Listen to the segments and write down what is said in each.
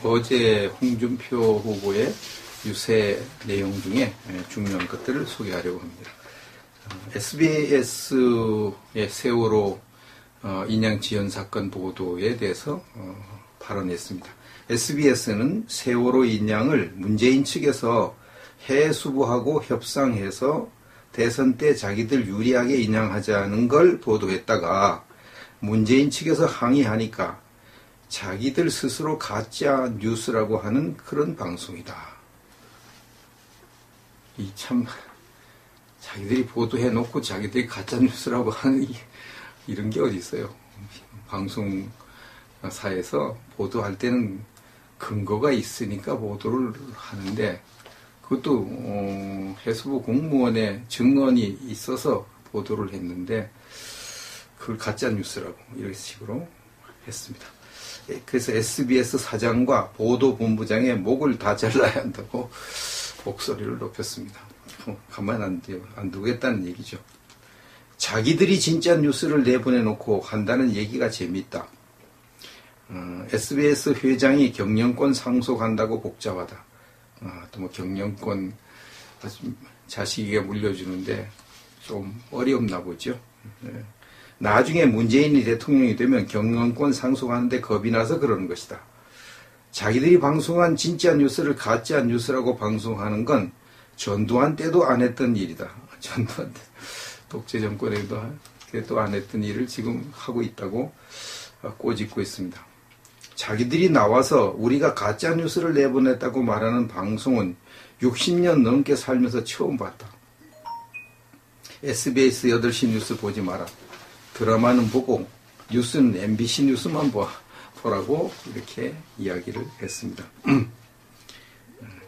어제 홍준표 후보의 유세 내용 중에 중요한 것들을 소개하려고 합니다. SBS의 세월호 인양 지연 사건 보도에 대해서 발언했습니다. SBS는 세월호 인양을 문재인 측에서 해수부하고 협상해서 대선 때 자기들 유리하게 인양하자는 걸 보도했다가 문재인 측에서 항의하니까 자기들 스스로 가짜 뉴스라고 하는 그런 방송이다. 이 참 자기들이 보도해놓고 자기들이 가짜 뉴스라고 하는 이런 게 어디 있어요. 방송사에서 보도할 때는 근거가 있으니까 보도를 하는데 그것도 해수부 공무원의 증언이 있어서 보도를 했는데 그걸 가짜 뉴스라고 이런 식으로 했습니다. 그래서 SBS 사장과 보도본부장의 목을 다 잘라야 한다고 목소리를 높였습니다. 가만 안 두겠다는 얘기죠. 자기들이 진짜 뉴스를 내보내놓고 한다는 얘기가 재밌다. SBS 회장이 경영권 상속한다고 복잡하다. 또 뭐 경영권 자식에게 물려주는데 좀 어려웠나 보죠. 나중에 문재인이 대통령이 되면 경영권 상속하는데 겁이 나서 그러는 것이다. 자기들이 방송한 진짜 뉴스를 가짜 뉴스라고 방송하는 건 전두환 때도 안 했던 일이다. 전두환 때 독재 정권에도 안 했던 일을 지금 하고 있다고 꼬집고 있습니다. 자기들이 나와서 우리가 가짜 뉴스를 내보냈다고 말하는 방송은 60년 넘게 살면서 처음 봤다. SBS 8시 뉴스 보지 마라. 드라마는 보고 뉴스는 MBC 뉴스만 보라고 이렇게 이야기를 했습니다.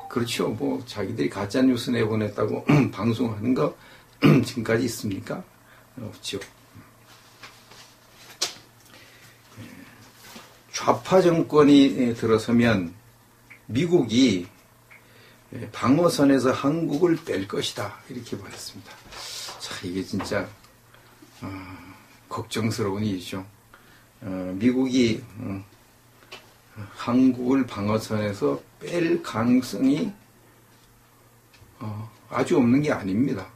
그렇죠. 뭐 자기들이 가짜 뉴스 내보냈다고 방송하는 거 지금까지 있습니까? 없죠. 좌파 정권이 들어서면 미국이 방어선에서 한국을 뺄 것이다. 이렇게 말했습니다. 자, 이게 진짜 걱정스러운 일이죠. 미국이 한국을 방어선에서 뺄 가능성이 아주 없는 게 아닙니다.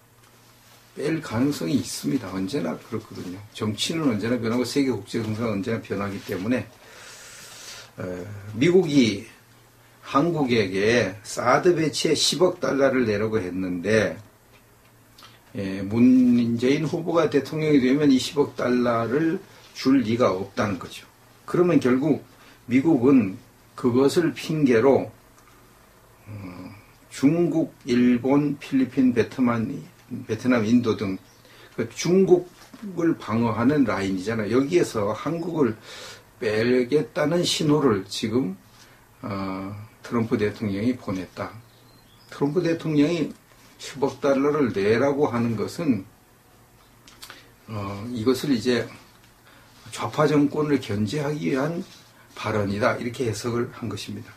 뺄 가능성이 있습니다. 언제나 그렇거든요. 정치는 언제나 변하고 세계 국제 정세는 언제나 변하기 때문에 미국이 한국에게 사드 배치에 10억 달러를 내라고 했는데 문재인 후보가 대통령이 되면 이 10억 달러를 줄 리가 없다는 거죠. 그러면 결국 미국은 그것을 핑계로 중국, 일본, 필리핀, 베트남, 인도 등 중국을 방어하는 라인이잖아요. 여기에서 한국을 빼겠다는 신호를 지금 트럼프 대통령이 보냈다. 트럼프 대통령이 10억 달러를 내라고 하는 것은 이것을 이제 좌파 정권을 견제하기 위한 발언이다. 이렇게 해석을 한 것입니다.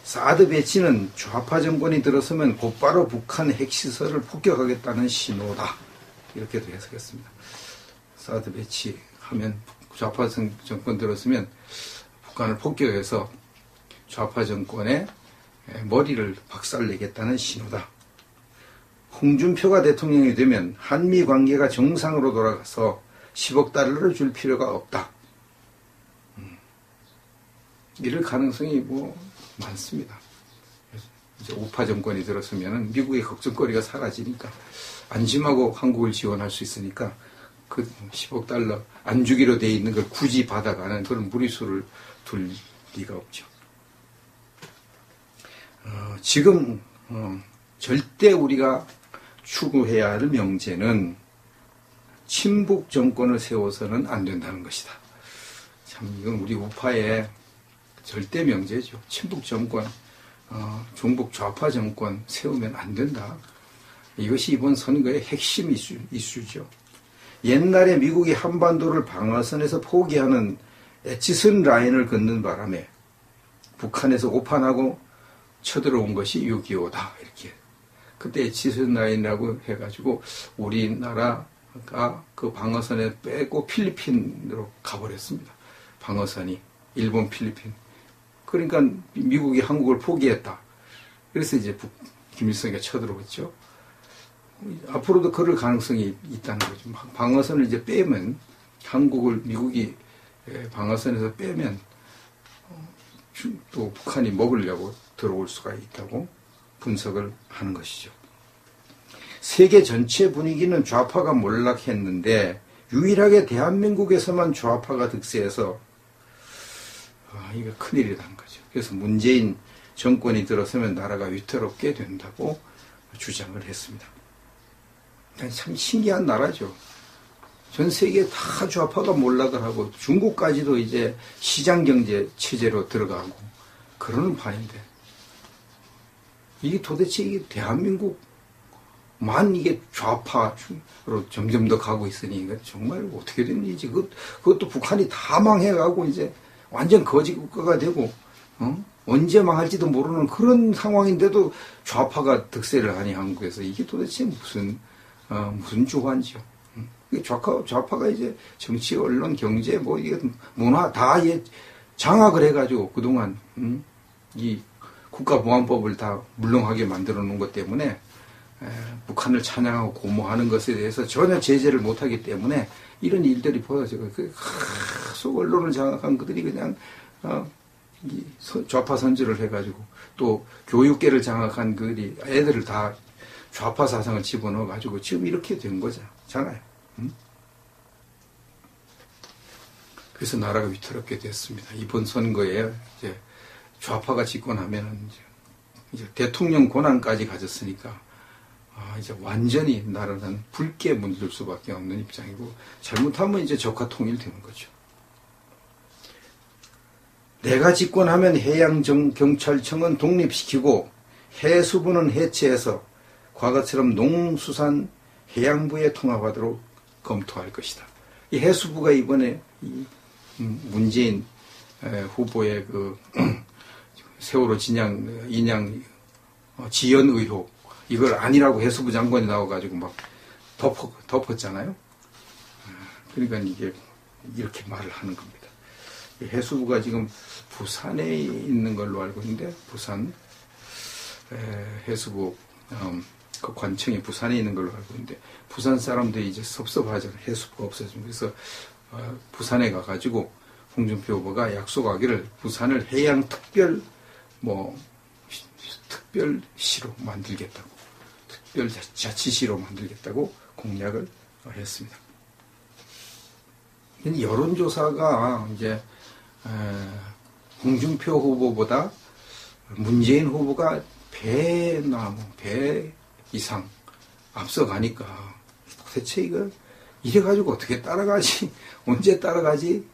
사드 배치는 좌파 정권이 들어서면 곧바로 북한 핵시설을 폭격하겠다는 신호다. 이렇게도 해석했습니다. 사드 배치하면 좌파 정권 들어서면 북한을 폭격해서 좌파 정권의 머리를 박살내겠다는 신호다. 홍준표가 대통령이 되면 한미 관계가 정상으로 돌아가서 10억 달러를 줄 필요가 없다. 이럴 가능성이 많습니다. 이제 우파 정권이 들어서면 미국의 걱정거리가 사라지니까 안심하고 한국을 지원할 수 있으니까 그 10억 달러 안 주기로 돼 있는 걸 굳이 받아가는 그런 무리수를 둘 리가 없죠. 지금 절대 우리가 추구해야 할 명제는 친북 정권을 세워서는 안 된다는 것이다. 참 이건 우리 우파의 절대 명제죠. 친북 정권, 종북 좌파 정권 세우면 안 된다. 이것이 이번 선거의 핵심 이슈죠. 옛날에 미국이 한반도를 방어선에서 포기하는 에치슨 라인을 걷는 바람에 북한에서 오판하고 쳐들어온 것이 6.25다. 이렇게. 그때 에치슨 라인이라고 해가지고 우리나라가 그 방어선에 빼고 필리핀으로 가버렸습니다. 방어선이. 일본, 필리핀. 그러니까 미국이 한국을 포기했다. 그래서 이제 김일성이가 쳐들어오죠. 앞으로도 그럴 가능성이 있다는 거죠. 방어선을 이제 빼면, 한국을 미국이 방어선에서 빼면 또 북한이 먹으려고 들어올 수가 있다고 분석을 하는 것이죠. 세계 전체 분위기는 좌파가 몰락했는데 유일하게 대한민국에서만 좌파가 득세해서 이게 큰일이라는 거죠. 그래서 문재인 정권이 들어서면 나라가 위태롭게 된다고 주장을 했습니다. 참 신기한 나라죠. 전 세계 다 좌파가 몰락을 하고 중국까지도 이제 시장경제 체제로 들어가고 그러는 판인데 이게 도대체 이게 대한민국만 이게 좌파로 점점 더 가고 있으니 이거 정말 어떻게 된 일이지. 그것도 북한이 다 망해가고 이제 완전 거지 국가가 되고 언제 망할지도 모르는 그런 상황인데도 좌파가 득세를 하니 한국에서 이게 도대체 무슨 조화인지요. 좌파가 이제 정치, 언론, 경제, 이게 문화 다 장악을 해가지고 그동안 이 국가보안법을 다 물렁하게 만들어 놓은 것 때문에 북한을 찬양하고 고모하는 것에 대해서 전혀 제재를 못하기 때문에 이런 일들이 벌어지고 계속 언론을 장악한 그들이 그냥 좌파 선전을 해가지고 또 교육계를 장악한 그들이 애들을 다 좌파 사상을 집어넣어가지고 지금 이렇게 된 거잖아요. 그래서 나라가 위태롭게 됐습니다. 이번 선거에 이제 좌파가 집권하면은 이제 대통령 권한까지 가졌으니까 이제 완전히 나라는 붉게 물들 수밖에 없는 입장이고 잘못하면 이제 적화 통일되는 거죠. 내가 집권하면 해양경찰청은 독립시키고 해수부는 해체해서 과거처럼 농수산 해양부에 통합하도록 검토할 것이다. 이 해수부가 이번에 문재인 후보의 그 세월호 인양 지연 의혹 이걸 아니라고 해수부 장관이 나와가지고 막 덮었잖아요. 그러니까 이게 이렇게 말을 하는 겁니다. 해수부가 지금 부산에 있는 걸로 알고 있는데 부산 해수부 그 관청이 부산에 있는 걸로 알고 있는데 부산 사람들이 이제 섭섭하잖아요. 해수부가 없어지면. 그래서 부산에 가가지고 홍준표 후보가 약속하기를 부산을 해양특별 특별시로 만들겠다고 특별자치시로 만들겠다고 공약을 했습니다. 여론조사가 이제 홍준표 후보보다 문재인 후보가 배 이상 앞서가니까 도대체 이거 이래가지고 어떻게 따라가지? 언제 따라가지?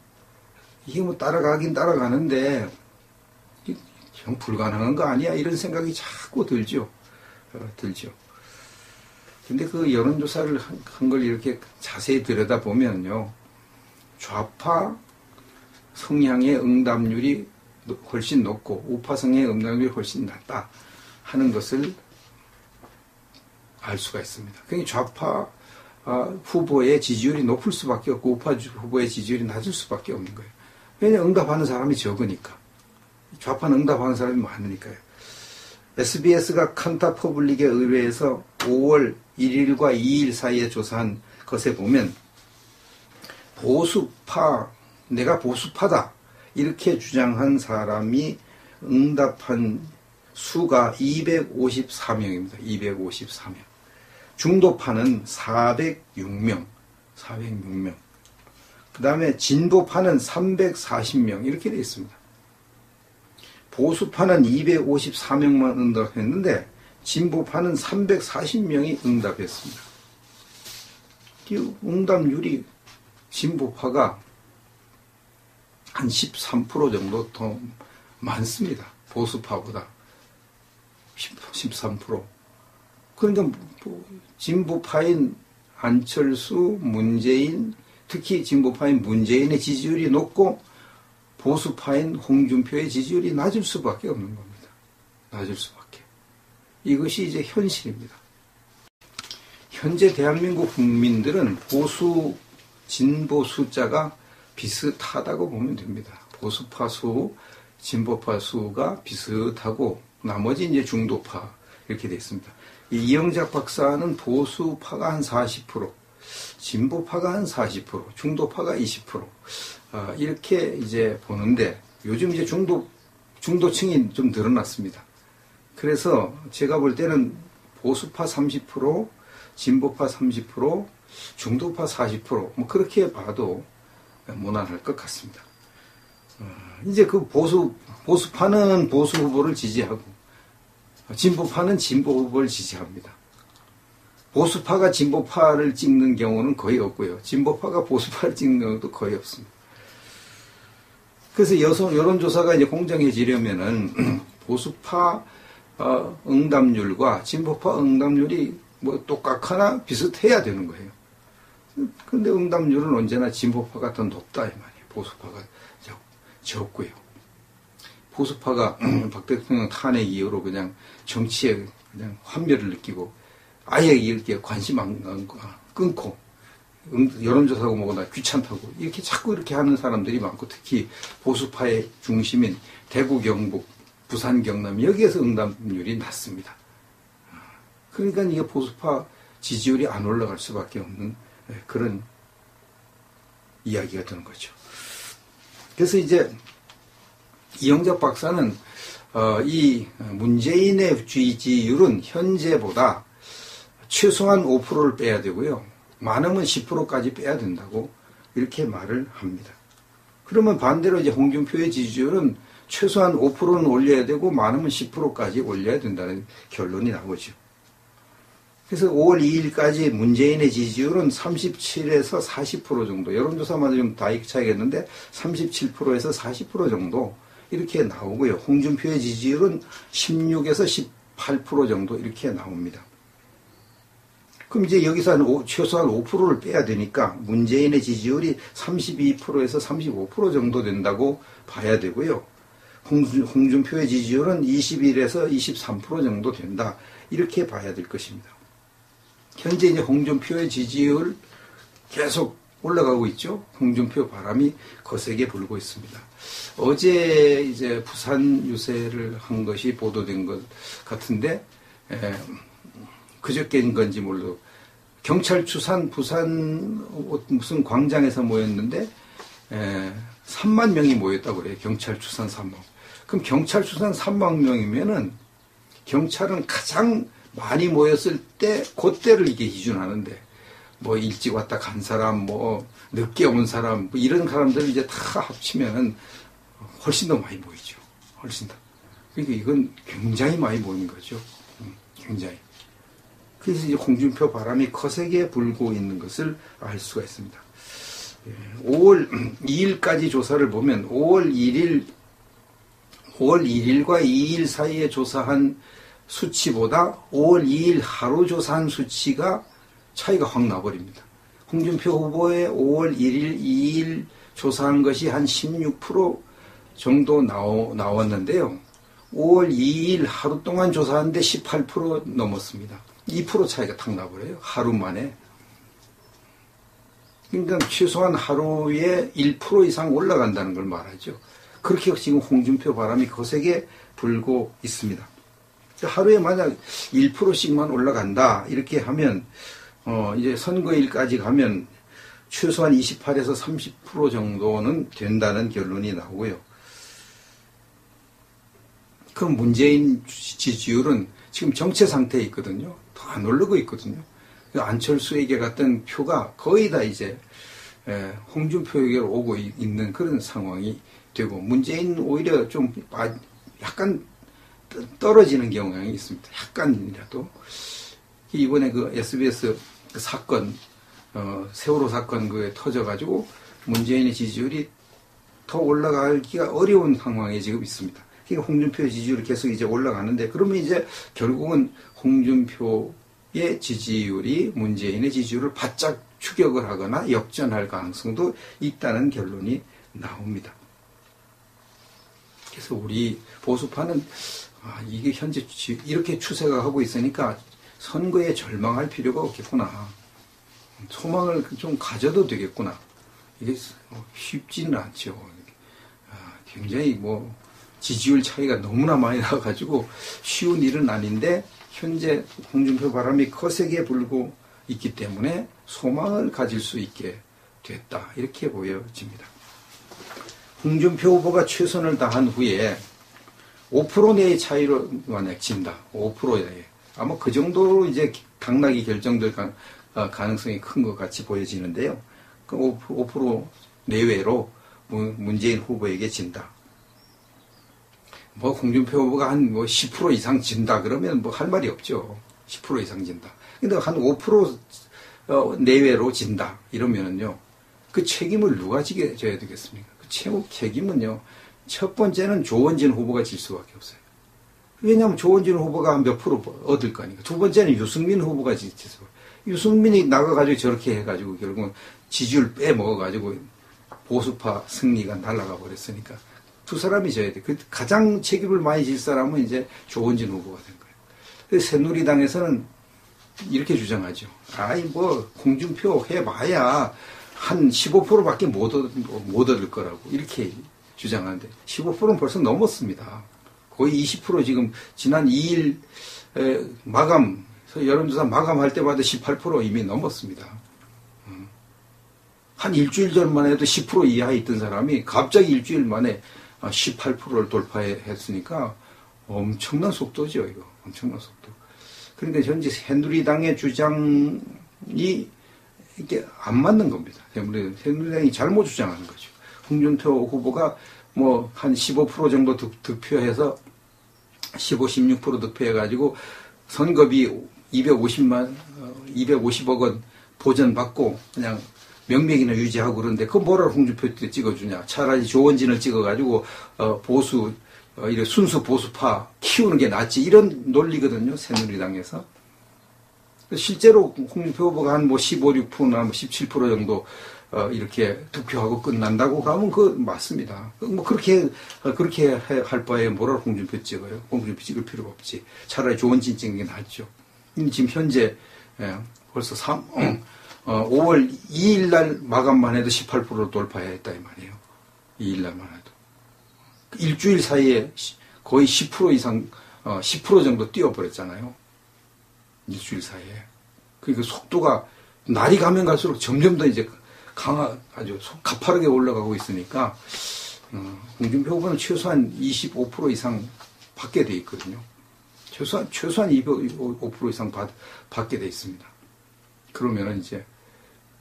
이게 뭐 따라가긴 따라가는데 정 불가능한 거 아니야? 이런 생각이 자꾸 들죠. 근데 그 여론조사를 한 걸 이렇게 자세히 들여다보면요. 좌파 성향의 응답률이 훨씬 높고 우파 성향의 응답률이 훨씬 낮다 하는 것을 알 수가 있습니다. 그러니까 좌파 후보의 지지율이 높을 수밖에 없고 우파 후보의 지지율이 낮을 수밖에 없는 거예요. 왜냐하면 응답하는 사람이 적으니까. 좌파는 응답하는 사람이 많으니까요. SBS가 칸타 퍼블릭의 의뢰에서 5월 1일과 2일 사이에 조사한 것에 보면 내가 보수파다 이렇게 주장한 사람이 응답한 수가 254명입니다. 254명. 중도파는 406명. 그 다음에 진보파는 340명. 이렇게 되어 있습니다. 보수파는 254명만 응답했는데 진보파는 340명이 응답했습니다. 이 응답률이 진보파가 한 13% 정도 더 많습니다. 보수파보다 13%. 그러니까 진보파인 안철수, 문재인, 특히 진보파인 문재인의 지지율이 높고 보수파인 홍준표의 지지율이 낮을 수밖에 없는 겁니다. 낮을 수밖에. 이것이 이제 현실입니다. 현재 대한민국 국민들은 보수, 진보 숫자가 비슷하다고 보면 됩니다. 보수파 수, 진보파 수가 비슷하고 나머지 이제 중도파 이렇게 되어 있습니다. 이영작 박사는 보수파가 한 40%, 진보파가 한 40%, 중도파가 20%, 이렇게 이제 보는데 요즘 이제 중도층이 좀 늘어났습니다. 그래서 제가 볼 때는 보수파 30%, 진보파 30%, 중도파 40%, 뭐 그렇게 봐도 무난할 것 같습니다. 이제 그 보수파는 보수 후보를 지지하고, 진보파는 진보 후보를 지지합니다. 보수파가 진보파를 찍는 경우는 거의 없고요. 진보파가 보수파를 찍는 경우도 거의 없습니다. 그래서 여론조사가 이제 공정해지려면은 보수파 응답률과 진보파 응답률이 뭐 똑같거나 비슷해야 되는 거예요. 근데 응답률은 언제나 진보파가 더 높다 이 말이에요. 보수파가 적고요. 보수파가 박 대통령 탄핵 이후로 그냥 정치에 그냥 환멸을 느끼고 아예 이렇게 관심 안 끊고 여론조사하고 뭐고 나 귀찮다고 이렇게 자꾸 이렇게 하는 사람들이 많고, 특히 보수파의 중심인 대구, 경북, 부산, 경남 여기에서 응답률이 낮습니다. 그러니까 이게 보수파 지지율이 안 올라갈 수밖에 없는 그런 이야기가 되는 거죠. 그래서 이제 이영작 박사는 이 문재인의 지지율은 현재보다 최소한 5%를 빼야 되고요. 많으면 10%까지 빼야 된다고 이렇게 말을 합니다. 그러면 반대로 이제 홍준표의 지지율은 최소한 5%는 올려야 되고 많으면 10%까지 올려야 된다는 결론이 나오죠. 그래서 5월 2일까지 문재인의 지지율은 37에서 40% 정도, 여론조사마다 좀 차이겠는데 37%에서 40% 정도 이렇게 나오고요. 홍준표의 지지율은 16에서 18% 정도 이렇게 나옵니다. 그럼 이제 여기서 최소한 5%를 빼야 되니까 문재인의 지지율이 32%에서 35% 정도 된다고 봐야 되고요. 홍준표의 지지율은 21에서 23% 정도 된다. 이렇게 봐야 될 것입니다. 현재 이제 홍준표의 지지율 계속 올라가고 있죠. 홍준표 바람이 거세게 불고 있습니다. 어제 이제 부산 유세를 한 것이 보도된 것 같은데, 그저께인 건지 몰라도 경찰 추산 부산 무슨 광장에서 모였는데 3만 명이 모였다고 그래요. 경찰 추산 3만. 그럼 경찰 추산 3만 명이면은 경찰은 가장 많이 모였을 때 그때를 이게 기준하는데, 뭐 일찍 왔다 간 사람, 뭐 늦게 온 사람, 뭐 이런 사람들을 이제 다 합치면은 훨씬 더 많이 모이죠. 훨씬 더. 그러니까 이건 굉장히 많이 모이는 거죠. 굉장히. 그래서 이제 홍준표 바람이 거세게 불고 있는 것을 알 수가 있습니다. 5월 2일까지 조사를 보면 5월 1일과 2일 사이에 조사한 수치보다 5월 2일 하루 조사한 수치가 차이가 확 나버립니다. 홍준표 후보의 5월 1일, 2일 조사한 것이 한 16% 정도 나왔는데요. 5월 2일 하루 동안 조사하는데 18% 넘었습니다. 2% 차이가 탁 나버려요. 하루 만에. 그러니까 최소한 하루에 1% 이상 올라간다는 걸 말하죠. 그렇게 지금 홍준표 바람이 거세게 불고 있습니다. 하루에 만약 1%씩만 올라간다 이렇게 하면 이제 선거일까지 가면 최소한 28에서 30% 정도는 된다는 결론이 나오고요. 그럼 문재인 지지율은 지금 정체 상태에 있거든요. 더 안 오르고 있거든요. 안철수에게 갔던 표가 거의 다 이제 홍준표에게로 오고 있는 그런 상황이 되고, 문재인 오히려 좀 약간 떨어지는 경향이 있습니다. 약간이라도. 이번에 그 SBS 그 사건, 세월호 사건 그에 터져가지고 문재인의 지지율이 더 올라가기가 어려운 상황에 지금 있습니다. 그러니까 홍준표의 지지율이 계속 이제 올라가는데, 그러면 이제 결국은 홍준표의 지지율이 문재인의 지지율을 바짝 추격을 하거나 역전할 가능성도 있다는 결론이 나옵니다. 그래서 우리 보수파는 이게 현재 이렇게 추세가 하고 있으니까 선거에 절망할 필요가 없겠구나. 소망을 좀 가져도 되겠구나. 이게 쉽지는 않죠. 굉장히 뭐 지지율 차이가 너무나 많이 나가지고 쉬운 일은 아닌데 현재 홍준표 바람이 거세게 불고 있기 때문에 소망을 가질 수 있게 됐다. 이렇게 보여집니다. 홍준표 후보가 최선을 다한 후에 5% 내의 차이로 만약 진다. 5%에. 아마 그 정도로 이제 당락이 결정될 가능성이 큰 것 같이 보여지는데요. 그 5% 내외로 문재인 후보에게 진다. 뭐 홍준표 후보가 한 뭐 10% 이상 진다 그러면 뭐 할 말이 없죠. 10% 이상 진다. 근데 한 5% 내외로 진다 이러면은요. 그 책임을 누가 져야 되겠습니까? 그 책임은요. 첫 번째는 조원진 후보가 질 수밖에 없어요. 왜냐하면 조원진 후보가 한 몇 프로 얻을 거니까. 두 번째는 유승민 후보가 질 수 있어요. 유승민이 나가가지고 저렇게 해가지고 결국은 지지율 빼먹어가지고 보수파 승리가 날아가 버렸으니까 두 사람이 져야 돼. 그 가장 책임을 많이 질 사람은 이제 조원진 후보가 된 거예요. 그래서 새누리당에서는 이렇게 주장하죠. 아이 뭐 홍준표 해봐야 한 15%밖에 못 얻을 거라고 이렇게 주장하는데 15%는 벌써 넘었습니다. 거의 20% 지금 지난 2일 마감 여론조사 마감할 때마다 18% 이미 넘었습니다. 한 일주일 전만 해도 10% 이하에 있던 사람이 갑자기 일주일 만에 18%를 돌파했으니까 엄청난 속도죠, 이거. 엄청난 속도. 그런데 현재 새누리당의 주장이 이게 안 맞는 겁니다. 새누리당이 잘못 주장하는 거죠. 홍준표 후보가 뭐 한 15% 정도 득표해서 15, 16% 득표해가지고 선거비 250억 원 보전받고 그냥 명맥이나 유지하고 그러는데 그 뭐라 홍준표 때 찍어주냐. 차라리 조원진을 찍어가지고 이래 순수 보수파 키우는 게 낫지. 이런 논리거든요. 새누리당에서. 실제로 홍준표 후보가 한 뭐 15, 6%나 뭐 17% 정도 이렇게 득표하고 끝난다고 하면 그 맞습니다. 뭐 그렇게 할 바에 뭐라 홍준표 찍어요? 홍준표 찍을 필요가 없지. 차라리 조원진 찍는 게 낫죠. 지금 현재 벌써 5월 2일 날 마감만 해도 18%를 돌파했다 이 말이에요. 2일 날만 해도. 일주일 사이에 거의 10% 이상 10% 정도 뛰어버렸잖아요. 일주일 사이에. 그러니까 속도가 날이 가면 갈수록 점점 더 이제 아주 가파르게 올라가고 있으니까 홍준표 후보는 최소한 25% 이상 받게 돼 있거든요. 최소한 25% 이상 받게 돼 있습니다. 그러면은 이제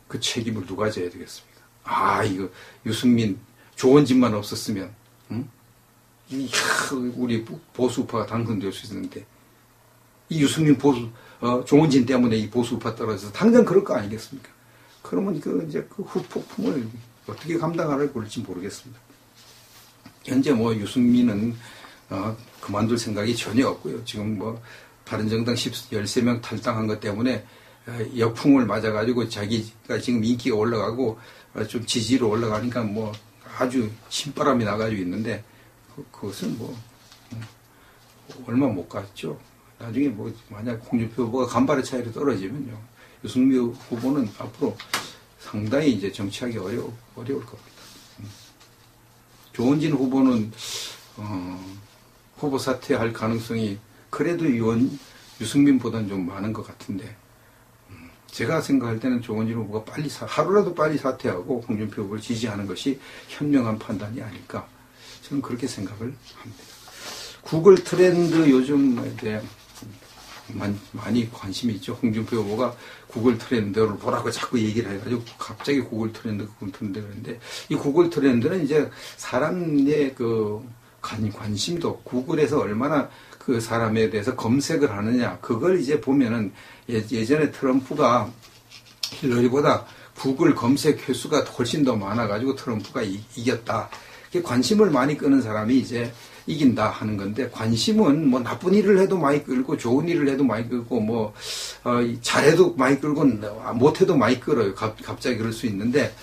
그 책임을 누가 져야 되겠습니까? 이거 유승민, 조원진만 없었으면 우리 보수파가 당선될 수 있었는데 이 유승민 조원진 때문에 이 보수파 떨어져서 당장 그럴 거 아니겠습니까? 그러면 이제 그 후폭풍을 어떻게 감당하려고 그럴지 모르겠습니다. 현재 뭐 유승민은 그만둘 생각이 전혀 없고요. 지금 뭐 바른정당 13명 탈당한 것 때문에 역풍을 맞아가지고 자기가 지금 인기가 올라가고 좀 지지로 올라가니까 뭐 아주 신바람이 나가지고 있는데 그것은 뭐 얼마 못 갔죠. 나중에 뭐 만약 홍준표 후보가 간발의 차이로 떨어지면요. 유승민 후보는 앞으로 상당히 이제 정치하기 어려울 겁니다. 조원진 후보는 후보 사퇴할 가능성이 그래도 유승민보다는 좀 많은 것 같은데 제가 생각할 때는 조원진 후보가 하루라도 빨리 사퇴하고 홍준표 후보를 지지하는 것이 현명한 판단이 아닐까 저는 그렇게 생각을 합니다. 구글 트렌드 요즘 이제 많이 관심이 있죠. 홍준표 후보가 구글 트렌드를 보라고 자꾸 얘기를 해가지고 갑자기 구글 트렌드 그러는데 이 구글 트렌드는 이제 사람의 그 관심도 구글에서 얼마나 그 사람에 대해서 검색을 하느냐 그걸 이제 보면은 예전에 트럼프가 힐러리보다 구글 검색 횟수가 훨씬 더 많아가지고 트럼프가 이겼다. 관심을 많이 끄는 사람이 이제 이긴다 하는 건데 관심은 뭐 나쁜 일을 해도 많이 끌고 좋은 일을 해도 많이 끌고 뭐 잘해도 많이 끌고 못해도 많이 끌어요. 갑자기 그럴 수 있는데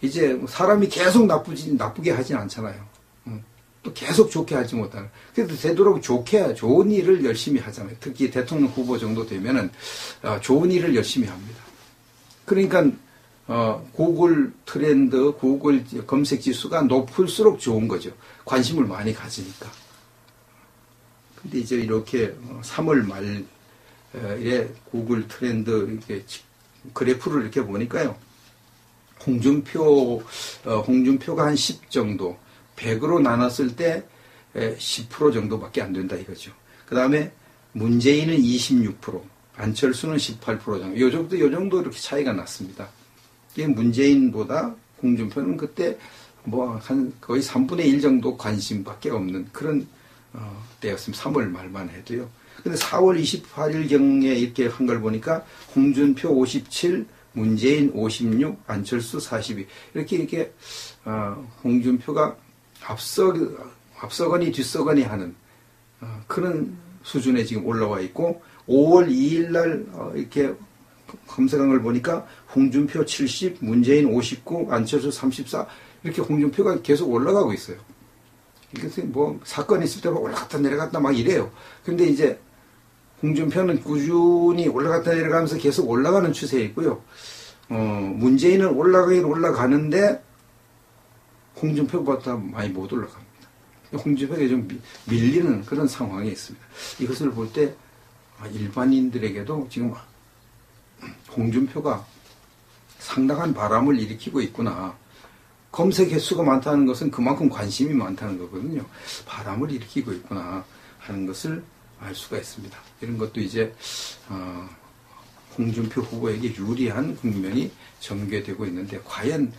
이제 사람이 계속 나쁘게 하진 않잖아요. 또 계속 좋게 하지 못하는. 그래도 되도록 좋은 일을 열심히 하잖아요. 특히 대통령 후보 정도 되면은 좋은 일을 열심히 합니다. 그러니까 구글 트렌드, 구글 검색 지수가 높을수록 좋은 거죠. 관심을 많이 가지니까. 근데 이제 이렇게 3월 말에 구글 트렌드 이렇게 그래프를 이렇게 보니까요. 홍준표가 한 10 정도, 100으로 나눴을 때 10% 정도밖에 안 된다 이거죠. 그 다음에 문재인은 26%, 안철수는 18% 정도, 요 정도 이렇게 차이가 났습니다. 이게 문재인보다 홍준표는 그때 뭐 한 거의 3분의 1 정도 관심밖에 없는 그런 때였습니다. 3월 말만 해도요. 근데 4월 28일경에 이렇게 한 걸 보니까 홍준표 57, 문재인 56, 안철수 42 이렇게 홍준표가 앞서거니 뒤서거니 하는 그런 수준에 지금 올라와 있고 5월 2일 날 이렇게 검색한 걸 보니까 홍준표 70, 문재인 59, 안철수 34 이렇게 홍준표가 계속 올라가고 있어요. 이게 뭐 사건이 있을 때만 올라갔다 내려갔다 막 이래요. 근데 이제 홍준표는 꾸준히 올라갔다 내려가면서 계속 올라가는 추세에 있고요. 문재인은 올라가긴 올라가는데 홍준표보다 많이 못 올라갑니다. 홍준표가 좀 밀리는 그런 상황에 있습니다. 이것을 볼 때 일반인들에게도 지금 홍준표가 상당한 바람을 일으키고 있구나. 검색 횟수가 많다는 것은 그만큼 관심이 많다는 거거든요. 바람을 일으키고 있구나 하는 것을 알 수가 있습니다. 이런 것도 이제 홍준표 후보에게 유리한 국면이 전개되고 있는데 과연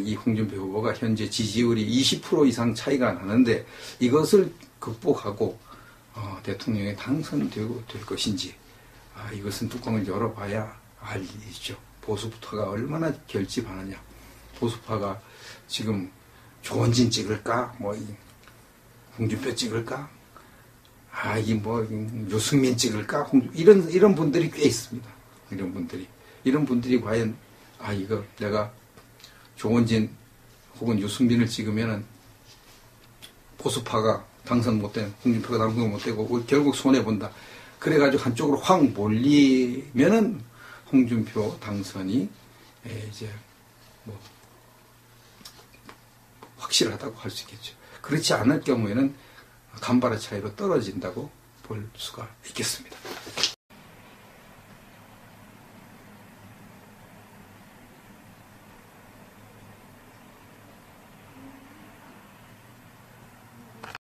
이 홍준표 후보가 현재 지지율이 20% 이상 차이가 나는데 이것을 극복하고 대통령에 당선될 것인지 이것은 뚜껑을 열어봐야 알 일이죠. 보수파가 얼마나 결집하느냐. 보수파가 지금 조원진 찍을까? 뭐 홍준표 찍을까? 유승민 찍을까? 이런 분들이 꽤 있습니다. 이런 분들이 과연 이거 내가 조원진 혹은 유승민을 찍으면은 보수파가 당선 못된 홍준표가 당선 못되고 결국 손해 본다. 그래가지고 한쪽으로 확 몰리면은 홍준표 당선이 이제 뭐 확실하다고 할 수 있겠죠. 그렇지 않을 경우에는 간발의 차이로 떨어진다고 볼 수가 있겠습니다.